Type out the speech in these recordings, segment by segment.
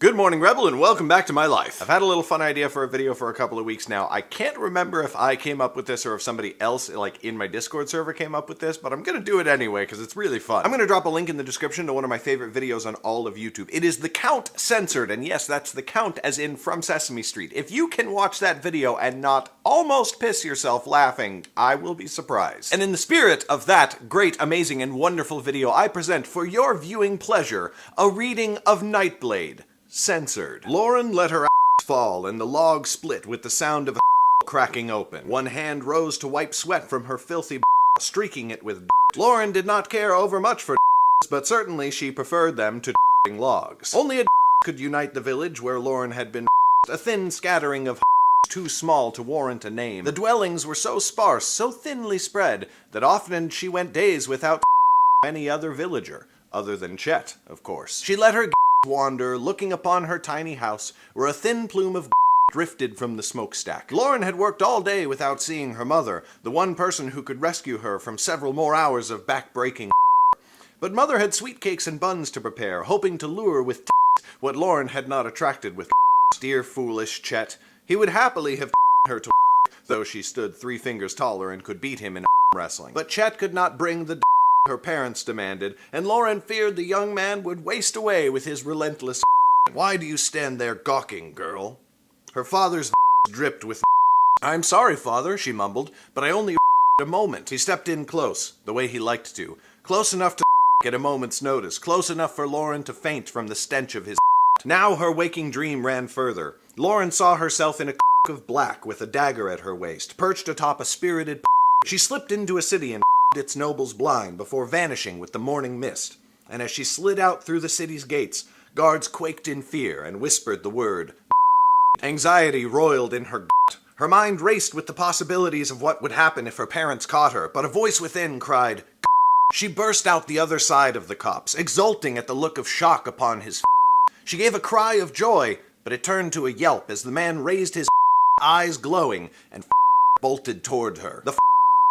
Good morning, Rebel, and welcome back to my life. I've had a little fun idea for a video for a couple of weeks now. I can't remember if I came up with this or if somebody else, like in my Discord server, came up with this, but I'm gonna do it anyway because it's really fun. I'm gonna drop a link in the description to one of my favorite videos on all of YouTube. It is The Count Censored, and yes, that's The Count as in from Sesame Street. If you can watch that video and not almost piss yourself laughing, I will be surprised. And in the spirit of that great, amazing, and wonderful video, I present for your viewing pleasure a reading of Nightblade, Censored. Lauren let her ass fall, and the log split with the sound of a cracking open. One hand rose to wipe sweat from her filthy streaking it with Lauren did not care overmuch for but certainly she preferred them to logs. Only a could unite the village where Lauren had been a thin scattering of too small to warrant a name. The dwellings were so sparse, so thinly spread, that often she went days without any other villager, other than Chet, of course. She let her wander, looking upon her tiny house, where a thin plume of drifted from the smokestack. Lauren had worked all day without seeing her mother, the one person who could rescue her from several more hours of back-breaking. But Mother had sweet cakes and buns to prepare, hoping to lure with what Lauren had not attracted with dear foolish Chet. He would happily have her to though she stood 3 fingers taller and could beat him in wrestling. But Chet could not bring the her parents demanded, and Lauren feared the young man would waste away with his relentless. Why do you stand there gawking, girl? Her father's dripped with. I'm sorry, father, she mumbled, but I only a moment. He stepped in close, the way he liked to. Close enough to at a moment's notice, close enough for Lauren to faint from the stench of his. Now her waking dream ran further. Lauren saw herself in a of black with a dagger at her waist, perched atop a spirited. She slipped into a city and its nobles blind before vanishing with the morning mist, and as she slid out through the city's gates, guards quaked in fear and whispered the word. Anxiety roiled in her gut. Her mind raced with the possibilities of what would happen if her parents caught her, but a voice within cried. She burst out the other side of the cops, exulting at the look of shock upon his. She gave a cry of joy, but it turned to a yelp as the man raised his eyes glowing and bolted toward her. The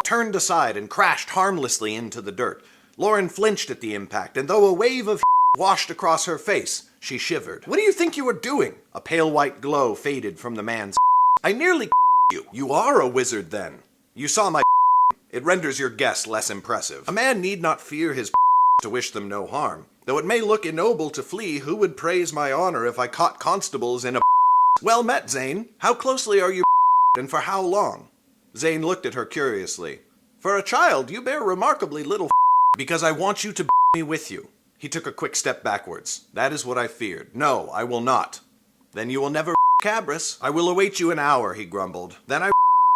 turned aside and crashed harmlessly into the dirt. Lauren flinched at the impact, and though a wave of washed across her face, she shivered. What do you think you are doing? A pale white glow faded from the man's. I nearly you. You are a wizard, then. You saw my. It renders your guess less impressive. A man need not fear his to wish them no harm. Though it may look ignoble to flee, who would praise my honor if I caught constables in a. Well met, Zane. How closely are you and for how long? Zane looked at her curiously. For a child, you bear remarkably little because I want you to me with you. He took a quick step backwards. That is what I feared. No, I will not. Then you will never Cabris. I will await you an hour, he grumbled. Then I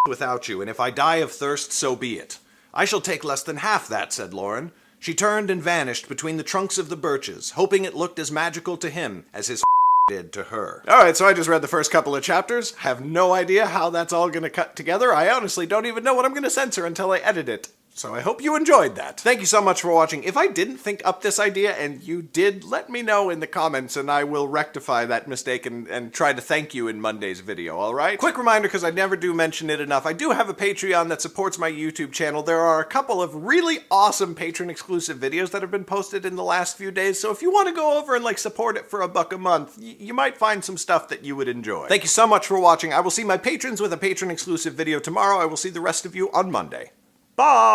without you, and if I die of thirst, so be it. I shall take less than half that, said Lauren. She turned and vanished between the trunks of the birches, hoping it looked as magical to him as his did to her. Alright, so I just read the first couple of chapters. Have no idea how that's all gonna cut together. I honestly don't even know what I'm gonna censor until I edit it. So I hope you enjoyed that. Thank you so much for watching. If I didn't think up this idea and you did, let me know in the comments and I will rectify that mistake and try to thank you in Monday's video, alright? Quick reminder, because I never do mention it enough, I do have a Patreon that supports my YouTube channel. There are a couple of really awesome patron-exclusive videos that have been posted in the last few days, so if you want to go over and support it for $1 a month, you might find some stuff that you would enjoy. Thank you so much for watching. I will see my patrons with a patron-exclusive video tomorrow. I will see the rest of you on Monday. Bye!